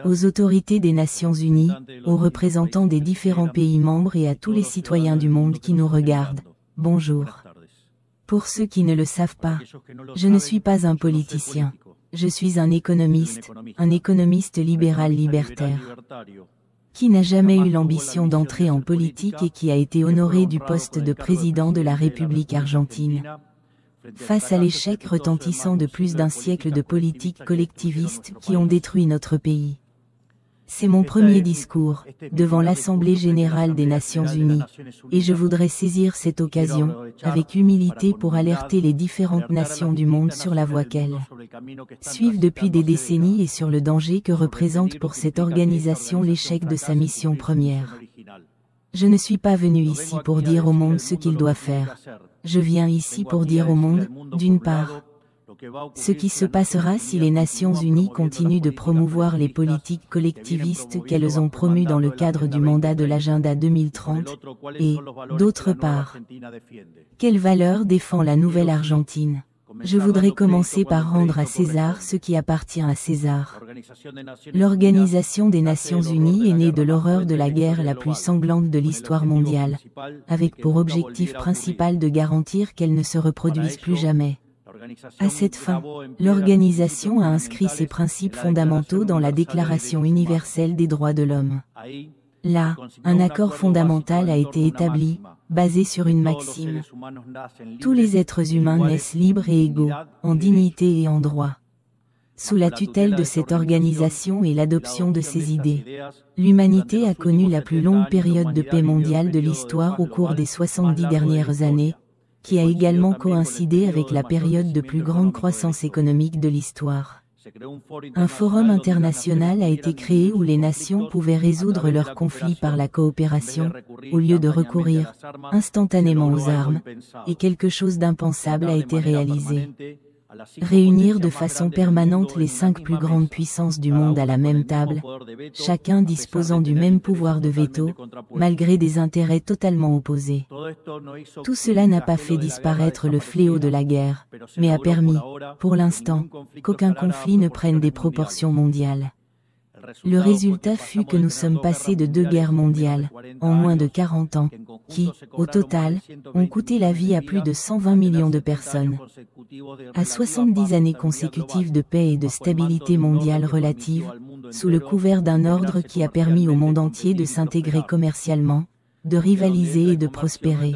aux autorités des Nations Unies, aux représentants des différents pays membres et à tous les citoyens du monde qui nous regardent, bonjour. Pour ceux qui ne le savent pas, je ne suis pas un politicien. Je suis un économiste libéral libertaire, qui n'a jamais eu l'ambition d'entrer en politique et qui a été honoré du poste de président de la République argentine. Face à l'échec retentissant de plus d'un siècle de politiques collectivistes qui ont détruit notre pays. C'est mon premier discours, devant l'Assemblée générale des Nations Unies, et je voudrais saisir cette occasion, avec humilité pour alerter les différentes nations du monde sur la voie qu'elles suivent depuis des décennies et sur le danger que représente pour cette organisation l'échec de sa mission première. Je ne suis pas venu ici pour dire au monde ce qu'il doit faire. Je viens ici pour dire au monde, d'une part, ce qui se passera si les Nations Unies continuent de promouvoir les politiques collectivistes qu'elles ont promues dans le cadre du mandat de l'Agenda 2030, et, d'autre part, quelles valeurs défend la nouvelle Argentine. Je voudrais commencer par rendre à César ce qui appartient à César. L'Organisation des Nations Unies est née de l'horreur de la guerre la plus sanglante de l'histoire mondiale, avec pour objectif principal de garantir qu'elle ne se reproduise plus jamais. À cette fin, l'organisation a inscrit ses principes fondamentaux dans la Déclaration universelle des droits de l'homme. Là, un accord fondamental a été établi, basé sur une maxime. Tous les êtres humains naissent libres et égaux, en dignité et en droit. Sous la tutelle de cette organisation et l'adoption de ces idées, l'humanité a connu la plus longue période de paix mondiale de l'histoire au cours des 70 dernières années, qui a également coïncidé avec la période de plus grande croissance économique de l'histoire. Un forum international a été créé où les nations pouvaient résoudre leurs conflits par la coopération, au lieu de recourir instantanément aux armes, et quelque chose d'impensable a été réalisé. Réunir de façon permanente les 5 plus grandes puissances du monde à la même table, chacun disposant du même pouvoir de veto, malgré des intérêts totalement opposés. Tout cela n'a pas fait disparaître le fléau de la guerre, mais a permis, pour l'instant, qu'aucun conflit ne prenne des proportions mondiales. Le résultat fut que nous sommes passés de 2 guerres mondiales, en moins de 40 ans, qui, au total, ont coûté la vie à plus de 120 millions de personnes. À 70 années consécutives de paix et de stabilité mondiale relative, sous le couvert d'un ordre qui a permis au monde entier de s'intégrer commercialement, de rivaliser et de prospérer.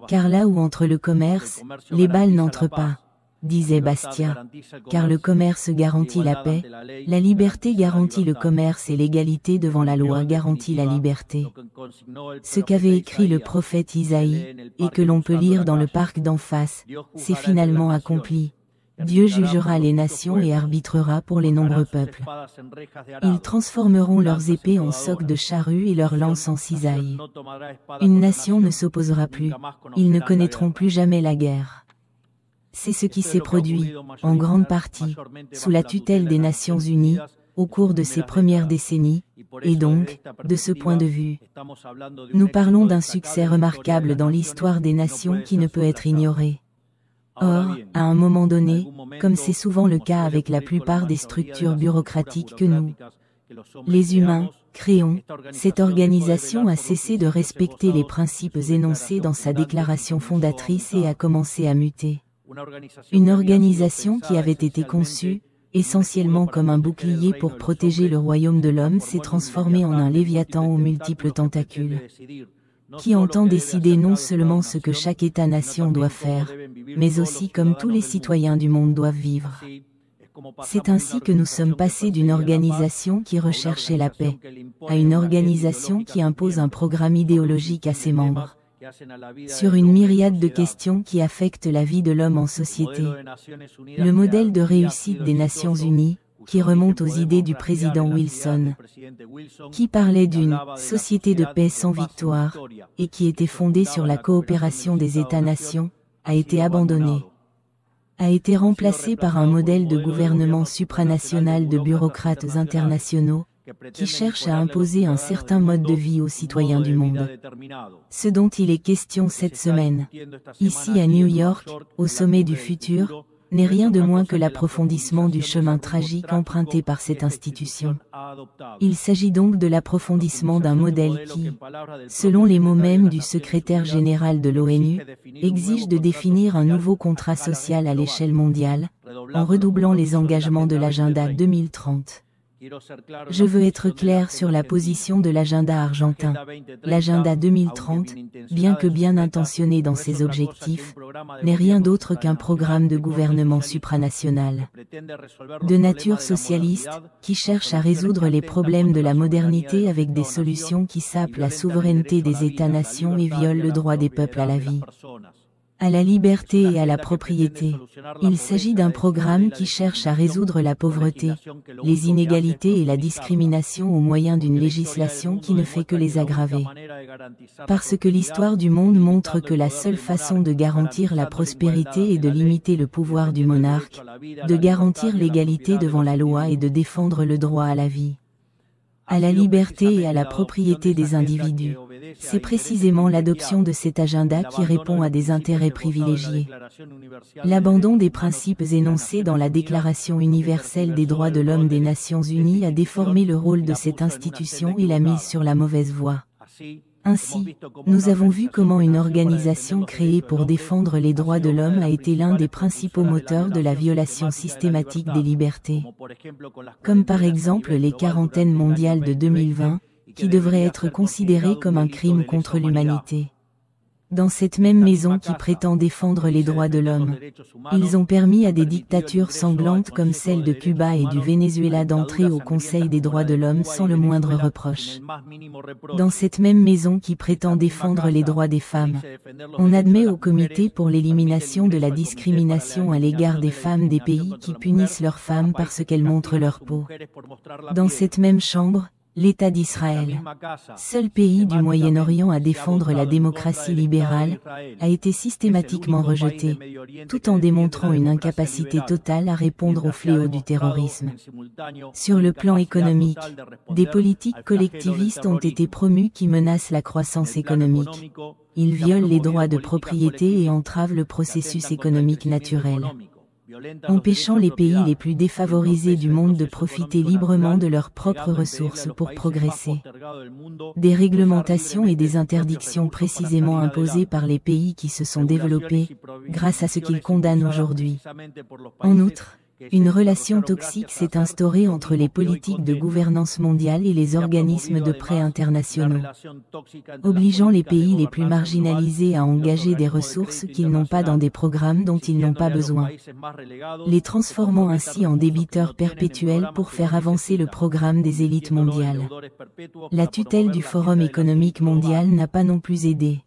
Car là où entre le commerce, les balles n'entrent pas, disait Bastia, car le commerce garantit la paix, la liberté garantit le commerce et l'égalité devant la loi garantit la liberté. Ce qu'avait écrit le prophète Isaïe, et que l'on peut lire dans le parc d'en face, s'est finalement accompli. Dieu jugera les nations et arbitrera pour les nombreux peuples. Ils transformeront leurs épées en socs de charrue et leurs lances en cisailles. Une nation ne s'opposera plus, ils ne connaîtront plus jamais la guerre. C'est ce qui s'est produit, en grande partie, sous la tutelle des Nations Unies, au cours de ces premières décennies, et donc, de ce point de vue, nous parlons d'un succès remarquable dans l'histoire des nations qui ne peut être ignoré. Or, à un moment donné, comme c'est souvent le cas avec la plupart des structures bureaucratiques que nous, les humains, créons, cette organisation a cessé de respecter les principes énoncés dans sa déclaration fondatrice et a commencé à muter. Une organisation qui avait été conçue, essentiellement comme un bouclier pour protéger le royaume de l'homme s'est transformée en un léviathan aux multiples tentacules, qui entend décider non seulement ce que chaque État-nation doit faire, mais aussi comme tous les citoyens du monde doivent vivre. C'est ainsi que nous sommes passés d'une organisation qui recherchait la paix, à une organisation qui impose un programme idéologique à ses membres, sur une myriade de questions qui affectent la vie de l'homme en société. Le modèle de réussite des Nations Unies, qui remonte aux idées du président Wilson, qui parlait d'une « société de paix sans victoire » et qui était fondée sur la coopération des États-nations, a été abandonné, a été remplacé par un modèle de gouvernement supranational de bureaucrates internationaux, qui cherche à imposer un certain mode de vie aux citoyens du monde. Ce dont il est question cette semaine, ici à New York, au sommet du futur, n'est rien de moins que l'approfondissement du chemin tragique emprunté par cette institution. Il s'agit donc de l'approfondissement d'un modèle qui, selon les mots mêmes du secrétaire général de l'ONU, exige de définir un nouveau contrat social à l'échelle mondiale, en redoublant les engagements de l'agenda 2030. Je veux être clair sur la position de l'agenda argentin. L'agenda 2030, bien que bien intentionné dans ses objectifs, n'est rien d'autre qu'un programme de gouvernement supranational, de nature socialiste, qui cherche à résoudre les problèmes de la modernité avec des solutions qui sapent la souveraineté des États-nations et violent le droit des peuples à la vie, à la liberté et à la propriété. Il s'agit d'un programme qui cherche à résoudre la pauvreté, les inégalités et la discrimination au moyen d'une législation qui ne fait que les aggraver. Parce que l'histoire du monde montre que la seule façon de garantir la prospérité est de limiter le pouvoir du monarque, de garantir l'égalité devant la loi et de défendre le droit à la vie, à la liberté et à la propriété des individus. C'est précisément l'adoption de cet agenda qui répond à des intérêts privilégiés. L'abandon des principes énoncés dans la Déclaration universelle des droits de l'homme des Nations unies a déformé le rôle de cette institution et l'a mise sur la mauvaise voie. Ainsi, nous avons vu comment une organisation créée pour défendre les droits de l'homme a été l'un des principaux moteurs de la violation systématique des libertés, comme par exemple les quarantaines mondiales de 2020, qui devraient être considérées comme un crime contre l'humanité. Dans cette même maison qui prétend défendre les droits de l'homme, ils ont permis à des dictatures sanglantes comme celle de Cuba et du Venezuela d'entrer au Conseil des droits de l'homme sans le moindre reproche. Dans cette même maison qui prétend défendre les droits des femmes, on admet au Comité pour l'élimination de la discrimination à l'égard des femmes des pays qui punissent leurs femmes parce qu'elles montrent leur peau. Dans cette même chambre, l'État d'Israël, seul pays du Moyen-Orient à défendre la démocratie libérale, a été systématiquement rejeté, tout en démontrant une incapacité totale à répondre au fléau du terrorisme. Sur le plan économique, des politiques collectivistes ont été promues qui menacent la croissance économique. Ils violent les droits de propriété et entravent le processus économique naturel, empêchant les pays les plus défavorisés du monde de profiter librement de leurs propres ressources pour progresser. Des réglementations et des interdictions précisément imposées par les pays qui se sont développés, grâce à ce qu'ils condamnent aujourd'hui. En outre, une relation toxique s'est instaurée entre les politiques de gouvernance mondiale et les organismes de prêt internationaux, obligeant les pays les plus marginalisés à engager des ressources qu'ils n'ont pas dans des programmes dont ils n'ont pas besoin, les transformant ainsi en débiteurs perpétuels pour faire avancer le programme des élites mondiales. La tutelle du Forum économique mondial n'a pas non plus aidé,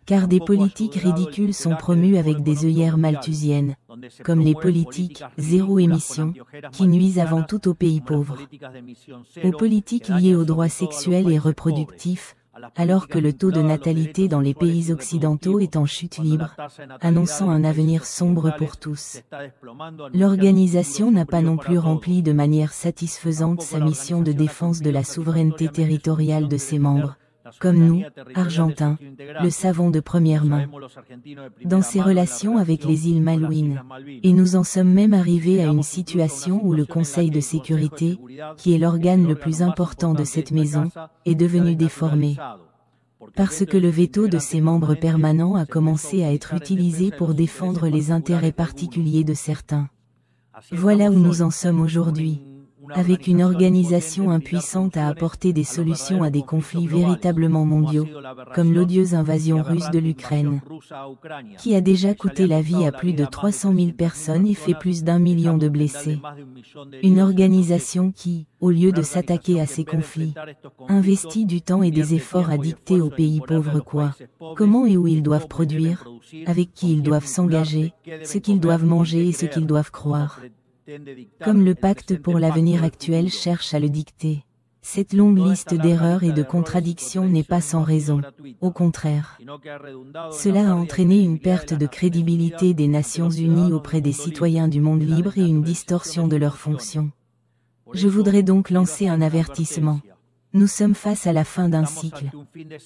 car des politiques ridicules sont promues avec des œillères malthusiennes, comme les politiques zéro émission, qui nuisent avant tout aux pays pauvres, aux politiques liées aux droits sexuels et reproductifs, alors que le taux de natalité dans les pays occidentaux est en chute libre, annonçant un avenir sombre pour tous. L'organisation n'a pas non plus rempli de manière satisfaisante sa mission de défense de la souveraineté territoriale de ses membres, comme nous, Argentins, le savons de première main, dans ses relations avec les îles Malouines. Et nous en sommes même arrivés à une situation où le Conseil de sécurité, qui est l'organe le plus important de cette maison, est devenu déformé, parce que le veto de ses membres permanents a commencé à être utilisé pour défendre les intérêts particuliers de certains. Voilà où nous en sommes aujourd'hui, avec une organisation impuissante à apporter des solutions à des conflits véritablement mondiaux, comme l'odieuse invasion russe de l'Ukraine, qui a déjà coûté la vie à plus de 300 000 personnes et fait plus d'1 million de blessés. Une organisation qui, au lieu de s'attaquer à ces conflits, investit du temps et des efforts à dicter aux pays pauvres quoi, comment et où ils doivent produire, avec qui ils doivent s'engager, ce qu'ils doivent manger et ce qu'ils doivent croire, comme le pacte pour l'avenir actuel cherche à le dicter. Cette longue liste d'erreurs et de contradictions n'est pas sans raison, au contraire. Cela a entraîné une perte de crédibilité des Nations Unies auprès des citoyens du monde libre et une distorsion de leurs fonctions. Je voudrais donc lancer un avertissement. Nous sommes face à la fin d'un cycle.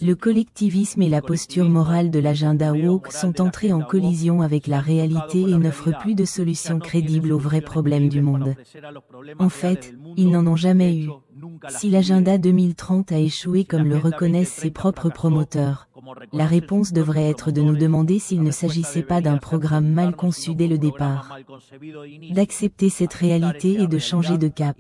Le collectivisme et la posture morale de l'agenda woke sont entrés en collision avec la réalité et n'offrent plus de solutions crédibles aux vrais problèmes du monde. En fait, ils n'en ont jamais eu. Si l'agenda 2030 a échoué comme le reconnaissent ses propres promoteurs, la réponse devrait être de nous demander s'il ne s'agissait pas d'un programme mal conçu dès le départ. D'accepter cette réalité et de changer de cap.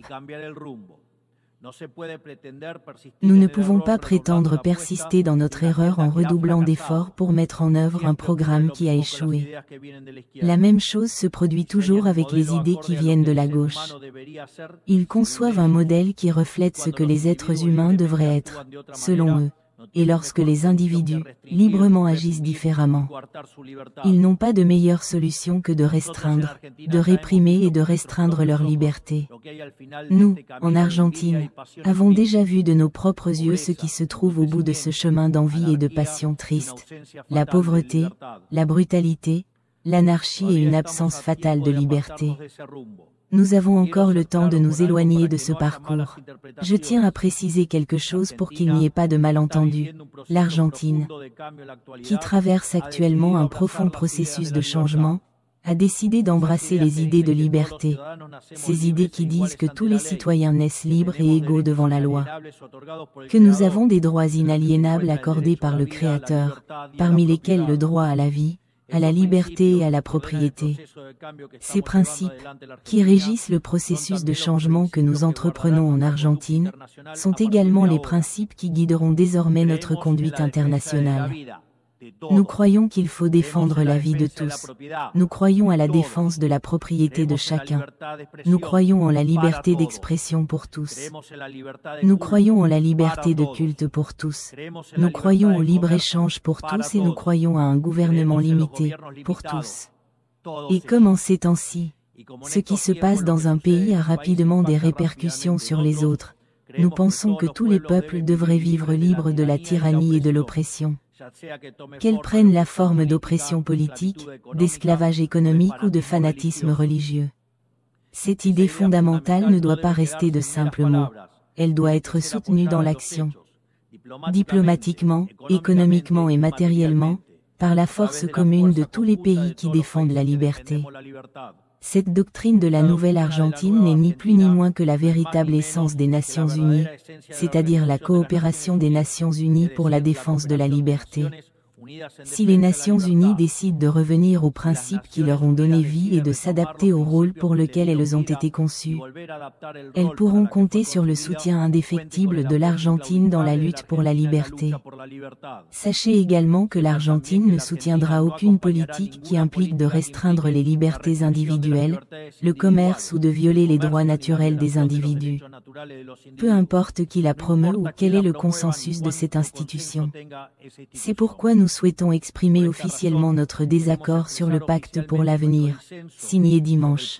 Nous ne pouvons pas prétendre persister dans notre erreur en redoublant d'efforts pour mettre en œuvre un programme qui a échoué. La même chose se produit toujours avec les idées qui viennent de la gauche. Ils conçoivent un modèle qui reflète ce que les êtres humains devraient être, selon eux. Et lorsque les individus, librement agissent différemment, ils n'ont pas de meilleure solution que de restreindre, de réprimer et de restreindre leur liberté. Nous, en Argentine, avons déjà vu de nos propres yeux ce qui se trouve au bout de ce chemin d'envie et de passion triste. La pauvreté, la brutalité, l'anarchie et une absence fatale de liberté. Nous avons encore le temps de nous éloigner de ce parcours. Je tiens à préciser quelque chose pour qu'il n'y ait pas de malentendu. L'Argentine, qui traverse actuellement un profond processus de changement, a décidé d'embrasser les idées de liberté. Ces idées qui disent que tous les citoyens naissent libres et égaux devant la loi. Que nous avons des droits inaliénables accordés par le Créateur, parmi lesquels le droit à la vie, à la liberté et à la propriété. Ces principes, qui régissent le processus de changement que nous entreprenons en Argentine, sont également les principes qui guideront désormais notre conduite internationale. Nous croyons qu'il faut défendre la vie de tous. Nous croyons à la défense de la propriété de chacun. Nous croyons en la liberté d'expression pour tous. Nous croyons en la liberté de culte pour tous. Nous croyons au libre-échange pour tous et nous croyons à un gouvernement limité, pour tous. Et comme en ces temps-ci, ce qui se passe dans un pays a rapidement des répercussions sur les autres, nous pensons que tous les peuples devraient vivre libres de la tyrannie et de l'oppression. Qu'elles prennent la forme d'oppression politique, d'esclavage économique ou de fanatisme religieux. Cette idée fondamentale ne doit pas rester de simples mots. Elle doit être soutenue dans l'action. Diplomatiquement, économiquement et matériellement, par la force commune de tous les pays qui défendent la liberté. Cette doctrine de la nouvelle Argentine n'est ni plus ni moins que la véritable essence des Nations Unies, c'est-à-dire la coopération des Nations Unies pour la défense de la liberté. Si les Nations Unies décident de revenir aux principes qui leur ont donné vie et de s'adapter au rôle pour lequel elles ont été conçues, elles pourront compter sur le soutien indéfectible de l'Argentine dans la lutte pour la liberté. Sachez également que l'Argentine ne soutiendra aucune politique qui implique de restreindre les libertés individuelles, le commerce ou de violer les droits naturels des individus. Peu importe qui la promeut ou quel est le consensus de cette institution. C'est pourquoi nous souhaitons exprimer officiellement notre désaccord sur le pacte pour l'avenir, signé dimanche.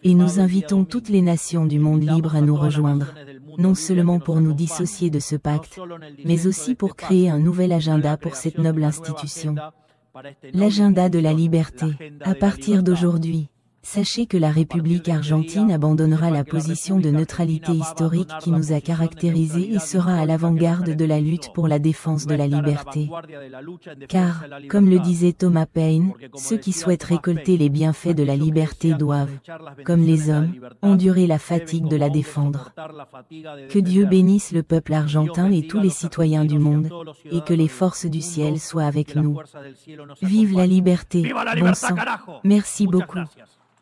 Et nous invitons toutes les nations du monde libre à nous rejoindre, non seulement pour nous dissocier de ce pacte, mais aussi pour créer un nouvel agenda pour cette noble institution. L'agenda de la liberté, à partir d'aujourd'hui. Sachez que la République argentine abandonnera la position de neutralité historique qui nous a caractérisés et sera à l'avant-garde de la lutte pour la défense de la liberté. Car, comme le disait Thomas Paine, ceux qui souhaitent récolter les bienfaits de la liberté doivent, comme les hommes, endurer la fatigue de la défendre. Que Dieu bénisse le peuple argentin et tous les citoyens du monde, et que les forces du ciel soient avec nous. Vive la liberté, bon sang. Merci beaucoup.